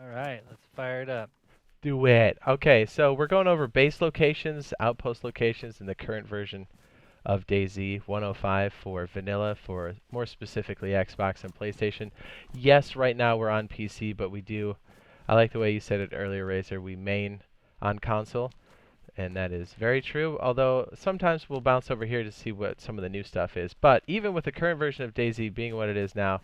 All right, let's fire it up. Do it. Okay, so we're going over base locations, outpost locations, and the current version of DayZ 105 for vanilla, for more specifically Xbox and PlayStation. Yes, right now we're on PC, but I like the way you said it earlier, Razor, we main on console, and that is very true, although sometimes we'll bounce over here to see what some of the new stuff is. But even with the current version of DayZ being what it is now,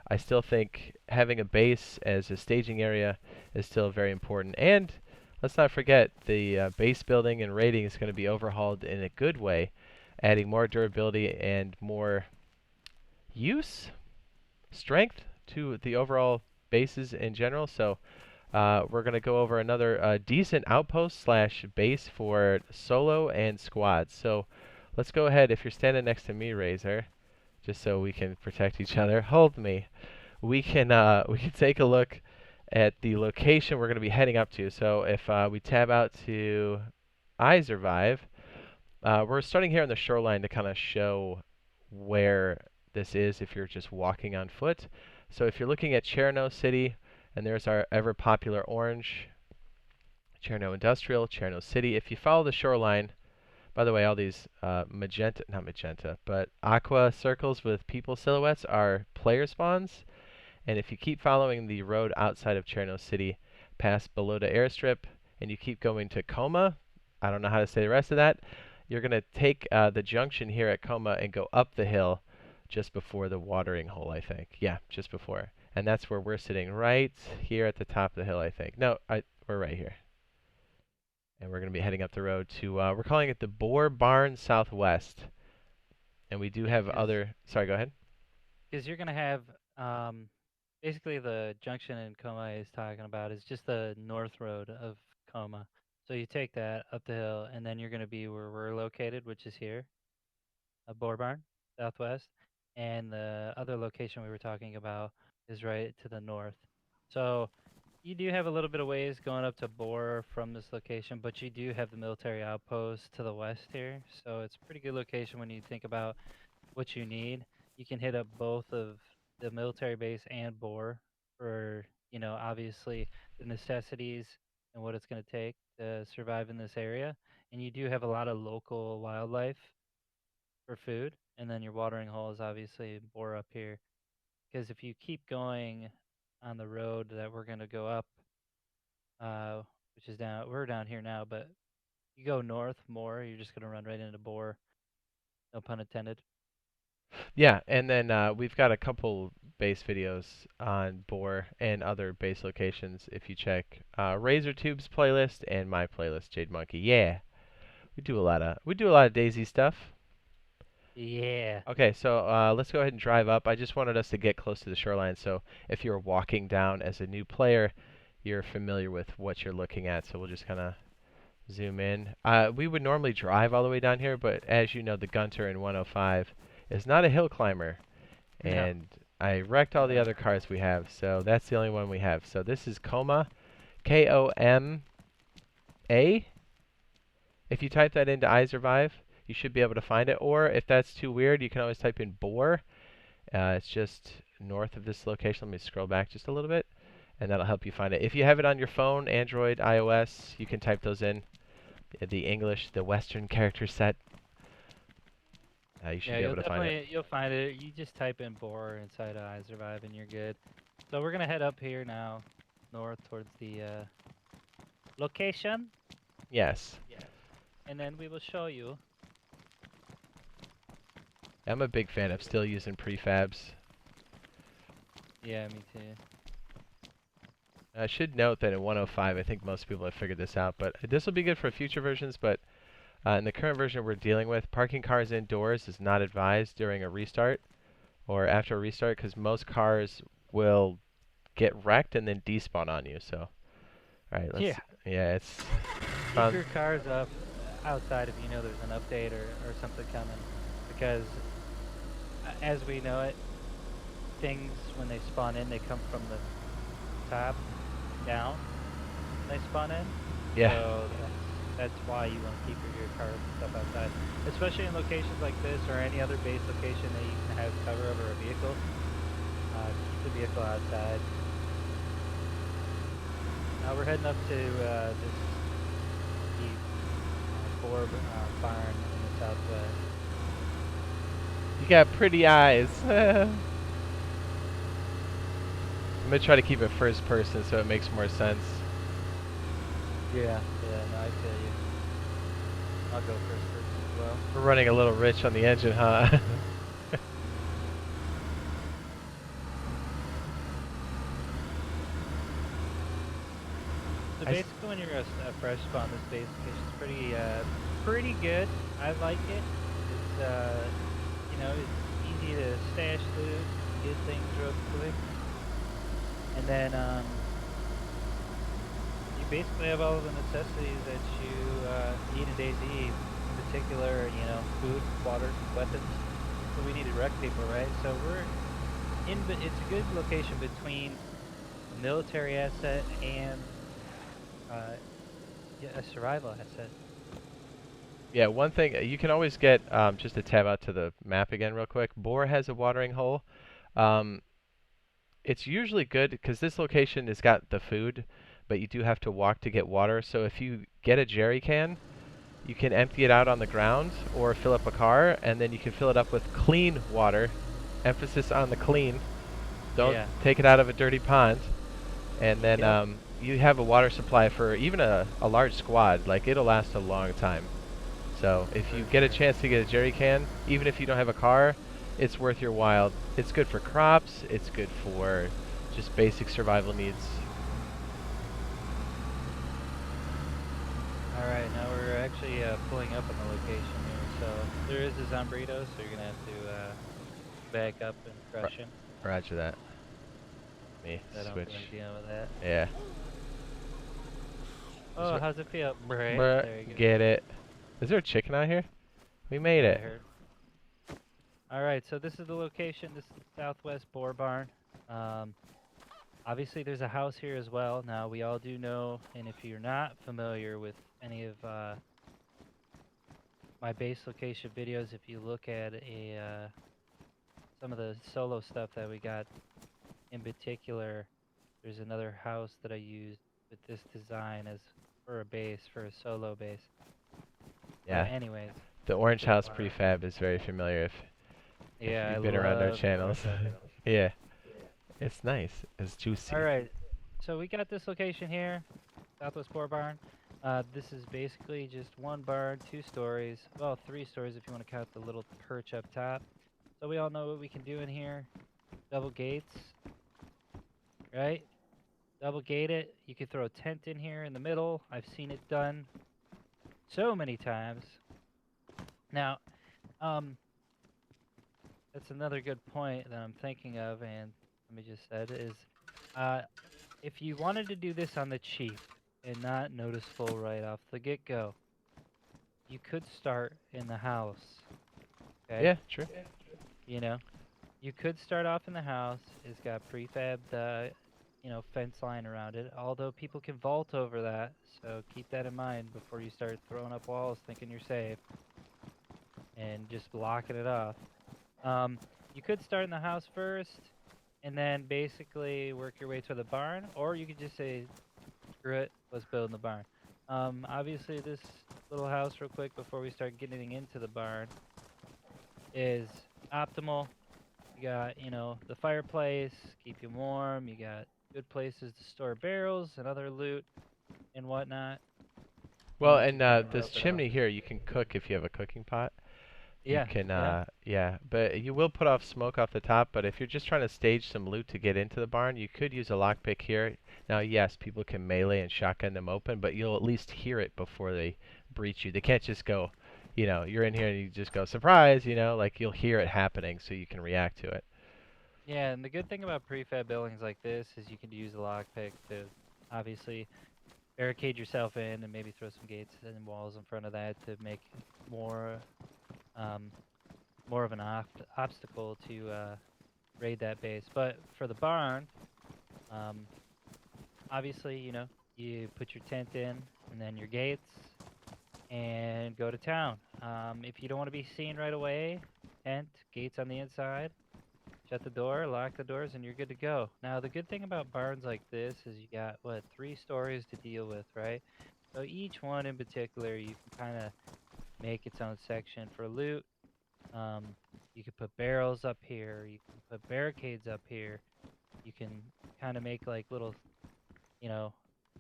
I still think having a base as a staging area is still very important. And let's not forget the base building and raiding is going to be overhauled in a good way, adding more durability and more strength to the overall bases in general. So we're going to go over another decent outpost slash base for solo and squads. So let's go ahead. If you're standing next to me, Razor, just so we can protect each other, hold me. We can take a look at the location we're going to be heading up to. So if we tab out to iSurvive, we're starting here on the shoreline to kind of show where this is if you're just walking on foot. So if you're looking at Cherno City, and there's our ever popular orange, Cherno Industrial, Cherno City. If you follow the shoreline, by the way, all these not magenta, but aqua circles with people silhouettes are player spawns. And if you keep following the road outside of Cherno City, past Belota Airstrip, and you keep going to Coma, I don't know how to say the rest of that, you're going to take the junction here at Coma and go up the hill just before the watering hole, I think. Yeah, just before. And that's where we're sitting, right here at the top of the hill, I think. No, we're right here. And we're going to be heading up the road to, we're calling it the Boar Barn Southwest. And we do Yeah, have other, sorry, go ahead. because you're gonna have basically the junction in Coma is talking about is just the north road of Coma. So you take that up the hill, and then you're gonna be where we're located, which is here, a Boar Barn, southwest, and the other location we were talking about is right to the north. So you do have a little bit of ways going up to Boar from this location, but you do have the military outpost to the west here. So it's a pretty good location when you think about what you need. You can hit up both of the military base and Boar for, obviously the necessities and what it's going to take to survive in this area. And you do have a lot of local wildlife for food. And then your watering hole is obviously Boar up here. Because if you keep going on the road that we're going to go up, uh, which is we're down here now, but you go north more, you're just going to run right into Boar. No pun intended. Yeah, and then we've got a couple base videos on Boar and other base locations. If you check Razor Tube's playlist and my playlist, Jade Monkey. Yeah, we do a lot of DayZ stuff. Yeah. Okay, so let's go ahead and drive up. I just wanted us to get close to the shoreline, so if you're walking down as a new player, you're familiar with what you're looking at. So we'll just kind of zoom in. We would normally drive all the way down here, but as you know, the Gunter in 105 is not a hill climber. No. And I wrecked all the other cars we have, so that's the only one we have. So this is Coma, Koma. If you type that into iSurvive, you should be able to find it. Or if that's too weird, you can always type in Boar. It's just north of this location. Let me scroll back just a little bit, and that'll help you find it. If you have it on your phone, Android, iOS, you can type those in. The English, the Western character set. You should Yeah, be able to find it. you'll find it. You just type in Boar inside of iSurvive and you're good. So we're gonna head up here now, north towards the location. Yes. Yes. And then we will show you. I'm a big fan of still using prefabs. Yeah, me too. I should note that in 105, I think most people have figured this out, but this will be good for future versions. But in the current version we're dealing with, parking cars indoors is not advised during a restart or after a restart because most cars will get wrecked and then despawn on you. So, all right, Yeah. yeah, it's Keep fun. your cars up outside if you know there's an update or something coming. Because as we know it, things when they spawn in, they come from the top down when they spawn in. Yeah, So that's why you want to keep your cars and stuff outside, especially in locations like this or any other base location that you can have cover over a vehicle. Keep the vehicle outside. We're heading up to this deep barn in the southwest. You got pretty eyes. I'm gonna try to keep it first person so it makes more sense. Yeah, no, I feel you. I'll go first person as well. We're running a little rich on the engine, huh? So basically, when you're a fresh spawn, this base location is pretty good. I like it. It's it's easy to stash loot, get things real quick, and then you basically have all of the necessities that you need in DayZ. In particular, food, water, weapons. So we need to wreck people, right? So it's a good location between a military asset and a survival asset. Yeah, one thing you can always get, just to tab out to the map again real quick. Boar has a watering hole. Um, it's usually good because this location has got the food, but you do have to walk to get water. So if you get a jerry can, you can empty it out on the ground or fill up a car, and then you can fill it up with clean water. Emphasis on the clean. Don't take it out of a dirty pond. And then you have a water supply for even a large squad. Like, it'll last a long time. So if you get a chance to get a jerry can, even if you don't have a car, it's worth your while. It's good for crops. It's good for just basic survival needs. Alright, now we're actually pulling up on the location here. So there is a Zombrito, so you're going to have to back up and crush him. Roger that. Me switch. Dealing with that. Yeah. Oh, how's it feel? Right. There you go. Get it. Is there a chicken out here? We made it. Alright, so this is the location. This is the southwest boar barn. Obviously, there's a house here as well. Now, we all do know, and if you're not familiar with any of my base location videos, if you look at some of the solo stuff that we got, in particular, there's another house that I used with this design as for a base, for a solo base. Yeah. But anyways. The orange house prefab is very familiar if you've been around our channels. Yeah. It's nice. It's juicy. Alright. So we got this location here, Southwest Boar Barn. This is basically just one barn, 2 stories. Well, 3 stories if you want to count the little perch up top. So we all know what we can do in here. Double gates. Right? Double gate it. You could throw a tent in here in the middle. I've seen it done so many times. Now, that's another good point that I'm thinking of, and let me just said is, if you wanted to do this on the cheap and not noticeable right off the get-go, you could start in the house. Okay? Yeah, true. You could start off in the house. It's got prefabbed, fence line around it. Although people can vault over that, so keep that in mind before you start throwing up walls thinking you're safe and just blocking it off. You could start in the house first, and then basically work your way to the barn, or you could just say, screw it, let's build in the barn. Obviously this little house real quick before we start getting into the barn is optimal. You got, the fireplace, keep you warm, you got good places to store barrels and other loot and whatnot. Well, and this chimney here, you can cook if you have a cooking pot. Yeah. You can, yeah, but you will put off smoke off the top, but if you're just trying to stage some loot to get into the barn, you could use a lockpick here. Now, yes, people can melee and shotgun them open, but you'll at least hear it before they breach you. They can't just go, you're in here and you just go, surprise, like you'll hear it happening so you can react to it. Yeah, and the good thing about prefab buildings like this is you can use a lockpick to obviously barricade yourself in and maybe throw some gates and walls in front of that to make more of an obstacle to raid that base. But for the barn, obviously, you put your tent in and then your gates and go to town. If you don't want to be seen right away, tent, gates on the inside. shut the door, lock the doors, and you're good to go. Now, the good thing about barns like this is you got, what, 3 stories to deal with, right? So each one in particular, you can kind of make its own section for loot. Um, you can put barrels up here. You can put barricades up here. You can kind of make like little, you know,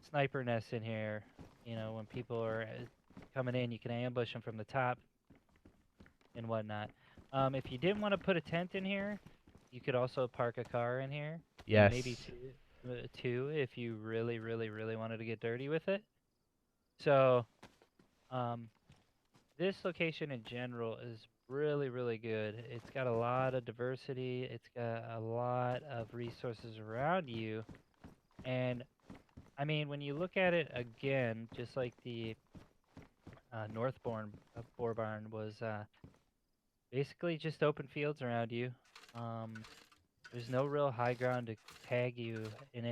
sniper nests in here. When people are coming in, you can ambush them from the top and whatnot. If you didn't want to put a tent in here, you could also park a car in here, and maybe Yes. two if you really, really, really wanted to get dirty with it. So, um, this location in general is really, really good. It's got a lot of diversity. It's got a lot of resources around you. And I mean, when you look at it again, just like the Northbourne Boar Barn was basically just open fields around you. Um, there's no real high ground to tag you in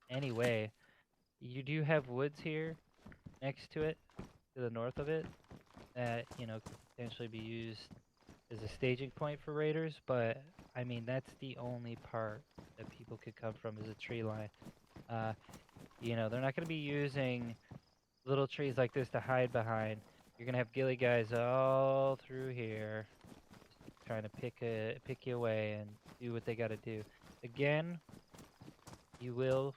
any way. You do have woods here next to it, to the north of it, that could potentially be used as a staging point for raiders. But I mean, that's the only part that people could come from is a tree line. Uh, they're not going to be using little trees like this to hide behind. You're gonna have ghillie guys all through here, trying to pick you away and do what they got to do. Again, you will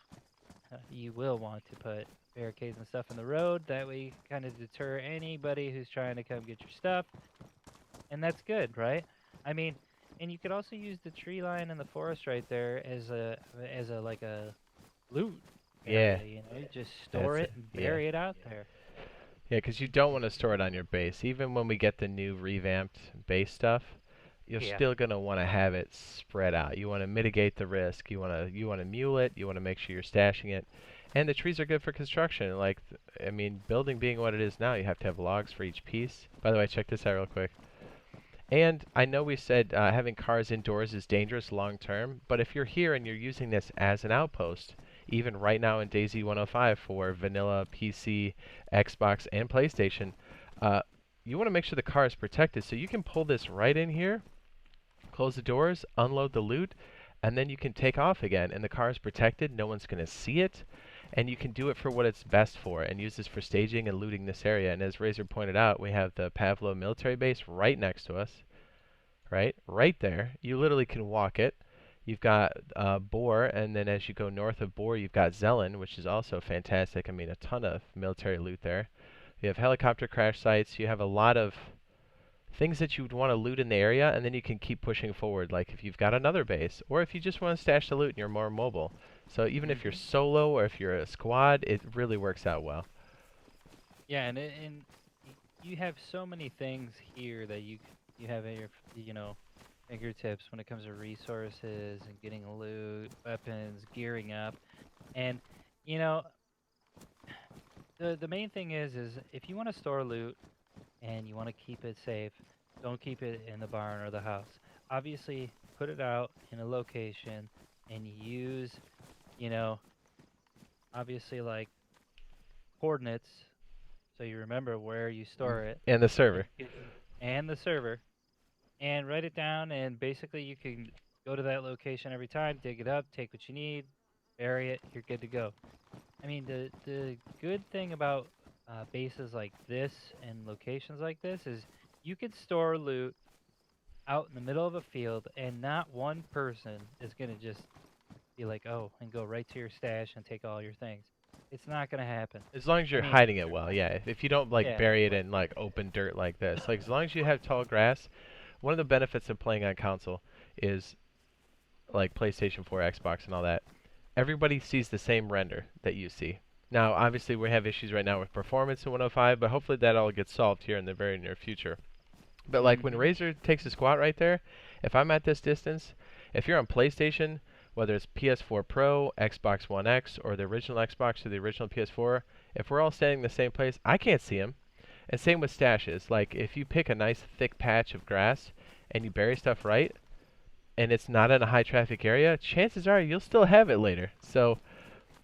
you will want to put barricades and stuff in the road. That way, you kind of deter anybody who's trying to come get your stuff, and that's good, right? I mean, and you could also use the tree line in the forest right there as a like a loot Yeah. area. You just store That's it. it and Yeah. bury it out there. Yeah, because you don't want to store it on your base. Even when we get the new revamped base stuff, you're Yeah. still gonna want to have it spread out. You want to mitigate the risk. You want to mule it. You want to make sure you're stashing it. And the trees are good for construction. Like, I mean, building being what it is now, you have to have logs for each piece. By the way, check this out real quick. And I know we said having cars indoors is dangerous long term, but if you're here and you're using this as an outpost, even right now in DayZ 105 for vanilla PC, Xbox, and PlayStation, uh, you want to make sure the car is protected. So you can pull this right in here, close the doors, unload the loot, and then you can take off again. And the car is protected. No one's going to see it. And you can do it for what it's best for and use this for staging and looting this area. And as Razor pointed out, we have the Pavlo military base right next to us, right? Right there. You literally can walk it. You've got Boar, and then as you go north of Boar, you've got Zelen, which is also fantastic. I mean, a ton of military loot there. You have helicopter crash sites. You have a lot of things that you would want to loot in the area, and then you can keep pushing forward, like if you've got another base, or if you just want to stash the loot and you're more mobile. So even if you're Hmm. solo or if you're a squad, it really works out well. Yeah, you have so many things here that you have at your fingertips when it comes to resources and getting loot, weapons, gearing up, and you know the main thing is if you want to store loot and you want to keep it safe, don't keep it in the barn or the house. Obviously, put it out in a location and use you know obviously like coordinates so you remember where you store it And the and server. and the server and write it down. And basically, you can go to that location every time, dig it up, take what you need, bury it. You're good to go. I mean, the good thing about bases like this and locations like this is you could store loot out in the middle of a field, and not one person is gonna just be like, oh, and go right to your stash and take all your things. It's not gonna happen. As long as I you're mean, hiding it well, yeah. If you don't like yeah. bury it in like open dirt like this, like as long as you have tall grass, one of the benefits of playing on console is like PlayStation 4, Xbox, and all that. Everybody sees the same render that you see. Now, obviously, we have issues right now with performance in 105, but hopefully that all gets solved here in the very near future. But like when Mhm. Razer takes a squat right there, if I'm at this distance, if you're on PlayStation, whether it's PS4 Pro, Xbox One X, or the original Xbox or the original PS4, if we're all standing in the same place, I can't see them. And same with stashes. Like if you pick a nice thick patch of grass and you bury stuff right, and it's not in a high traffic area, chances are you'll still have it later. So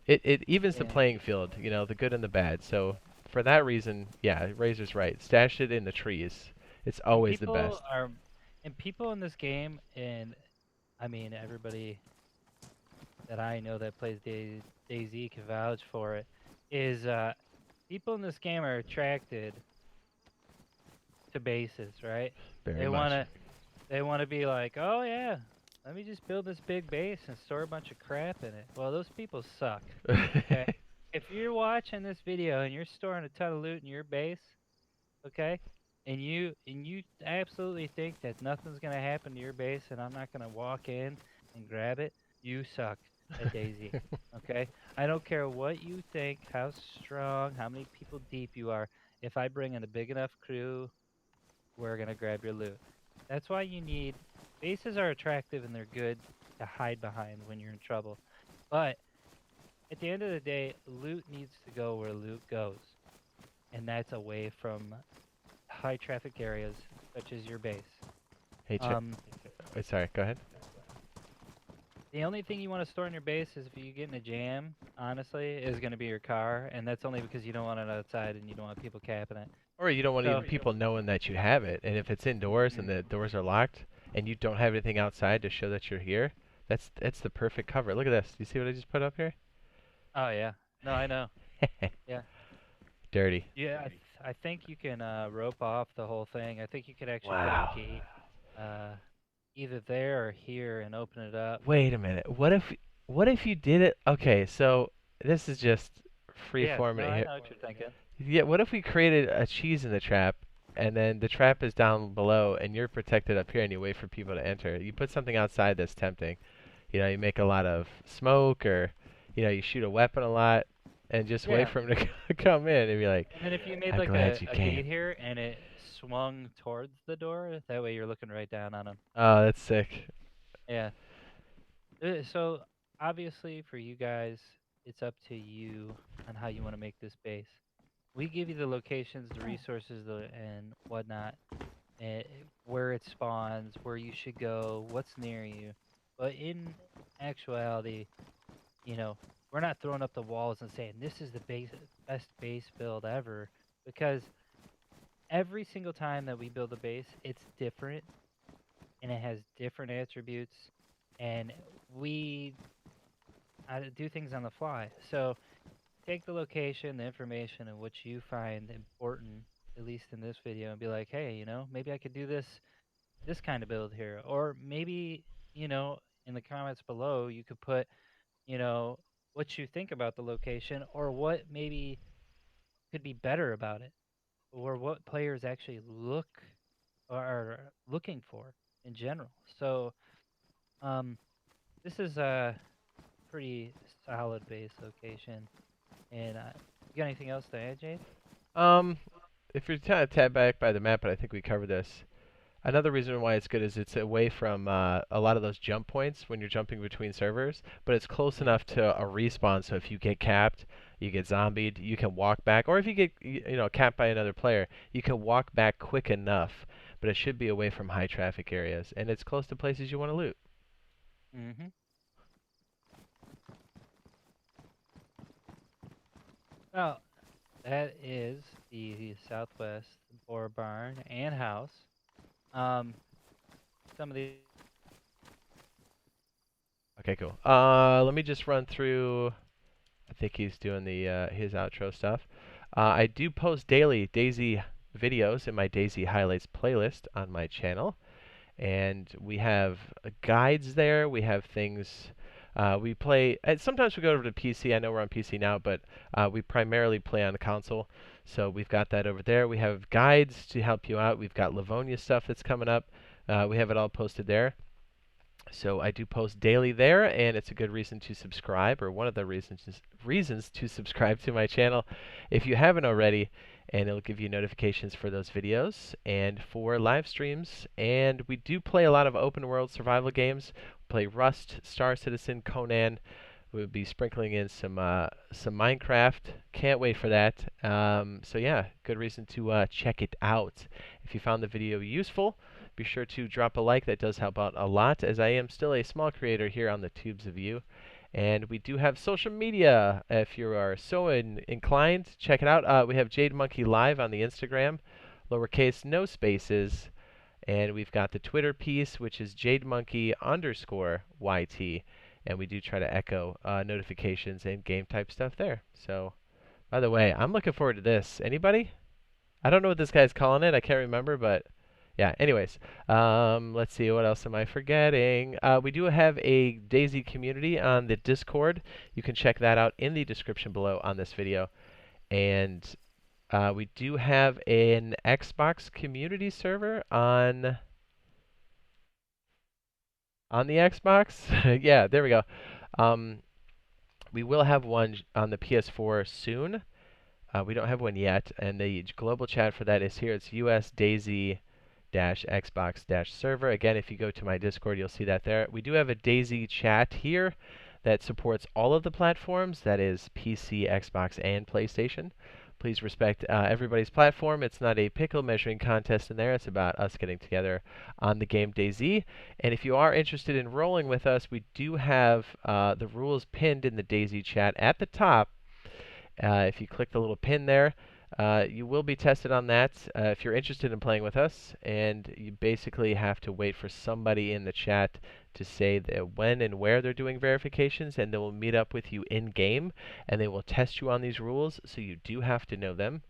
it evens the Yeah. playing field, the good and the bad. So for that reason, yeah, Razor's right. Stash it in the trees. It's And always the people best. are, and people in this game, and I mean, everybody that I know that plays DayZ can vouch for it, is people in this game are attracted to bases, right? Very They much. wanna they wanna be like, oh yeah, let me just build this big base and store a bunch of crap in it. Well, those people suck. Okay, if you're watching this video and you're storing a ton of loot in your base, okay, and you absolutely think that nothing's gonna happen to your base and I'm not gonna walk in and grab it, you suck at DayZ. Okay? I don't care what you think, how strong, how many people deep you are. If I bring in a big enough crew, we're gonna grab your loot. That's why you need bases are attractive and they're good to hide behind when you're in trouble. But at the end of the day, loot needs to go where loot goes, and that's away from high traffic areas such as your base. Hey, Um, wait, sorry. Go ahead. the only thing you want to store in your base is if you get in a jam, honestly, is going to be your car, and that's only because you don't want it outside and you don't want people capping it. Or you don't want So, even people knowing that you have it. And if it's indoors and the doors are locked and you don't have anything outside to show that you're here, that's the perfect cover. Look at this. Do you see what I just put up here? oh yeah, no, I know. Yeah, Dirty. yeah. I think you can rope off the whole thing. I think you could actually put a Wow. gate uh, either there or here and open it up. Wait a minute. What if you did it? Okay, so this is just free Yeah, no, forming I here. know what you're thinking. Yeah, what if we created a cheese in the trap and then the trap is down below and you're protected up here and you wait for people to enter? You put something outside that's tempting. You know, you make a lot of smoke or you shoot a weapon a lot and just wait Yeah, for them to come in and be like, and then if you made "I'm like glad you a came." gate here and it swung towards the door, that way you're looking right down on them. Oh, that's sick. Yeah. So obviously for you guys, it's up to you on how you want to make this base. We give you the locations, the resources, and whatnot, and where it spawns, where you should go, what's near you. But in actuality, you know, we're not throwing up the walls and saying this is the best base build ever, because every single time that we build a base, it's different and it has different attributes, and we do things on the fly. So take the location, the information, and what you find important, at least in this video, and be like, hey, maybe I could do this kind of build here, or maybe in the comments below you could put you know what you think about the location, or what maybe could be better about it, or what players actually are looking for in general. So this is a pretty solid base location. And you got anything else to add, Jade? Um, if you're kind of tab back by the map, but I think we covered this. Another reason why it's good is it's away from a lot of those jump points when you're jumping between servers, but it's close enough to a respawn. So if you get capped, you get zombied, you can walk back, or if you get capped by another player, you can walk back quick enough. But it should be away from high traffic areas, and it's close to places you want to loot. Mm-hmm. Well, that is the Southwest Boar Barn and house. Some of the Okay, cool. Let me just run through. I think he's doing the his outro stuff. I do post daily DayZ videos in my DayZ highlights playlist on my channel, and we have guides there. We have things. We play. Sometimes we go over to PC. I know we're on PC now, but we primarily play on the console. So we've got that over there. We have guides to help you out. We've got Livonia stuff that's coming up. We have it all posted there. So I do post daily there, and it's a good reason to subscribe, or one of the reasons to subscribe to my channel if you haven't already, and it'll give you notifications for those videos and for live streams. And we do play a lot of open world survival games. We play Rust, Star Citizen, Conan. We'll be sprinkling in some Minecraft. Can't wait for that. So yeah, good reason to check it out. If you found the video useful, be sure to drop a like. That does help out a lot, as I am still a small creator here on the Tubes of You. And we do have social media. If you are so inclined, check it out. We have Jade Monkey Live on the Instagram, lowercase, no spaces. And we've got the Twitter piece, which is jademonkey_YT. And we do try to echo notifications and game type stuff there. So, by the way, I'm looking forward to this. Anybody? I don't know what this guy's calling it. I can't remember, but yeah. Anyways, let's see. What else am I forgetting? We do have a DayZ community on the Discord. You can check that out in the description below on this video. And we do have an Xbox community server on the Xbox. Yeah, there we go. We will have one on the PS4 soon. We don't have one yet, and the global chat for that is here. It's US DayZ Xbox server. Again, if you go to my Discord, you'll see that there. We do have a DayZ chat here that supports all of the platforms. That is PC, Xbox, and PlayStation. Please respect everybody's platform. It's not a pickle measuring contest in there. It's about us getting together on the game DayZ. And if you are interested in rolling with us, we do have the rules pinned in the DayZ chat at the top. If you click the little pin there, you will be tested on that if you're interested in playing with us. And you basically have to wait for somebody in the chat to say that when and where they're doing verifications, and they will meet up with you in-game, and they will test you on these rules, so you do have to know them.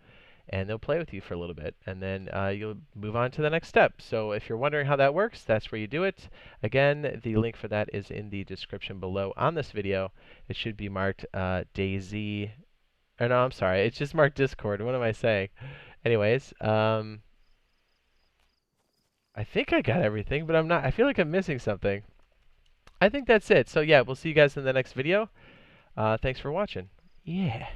And they'll play with you for a little bit, and then you'll move on to the next step. So if you're wondering how that works, that's where you do it. Again, the link for that is in the description below on this video. It should be marked DayZ. Or no, I'm sorry. It's just marked Discord. What am I saying? Anyways, I think I got everything, but I'm not. I feel like I'm missing something. I think that's it. So yeah, we'll see you guys in the next video. Thanks for watching. Yeah.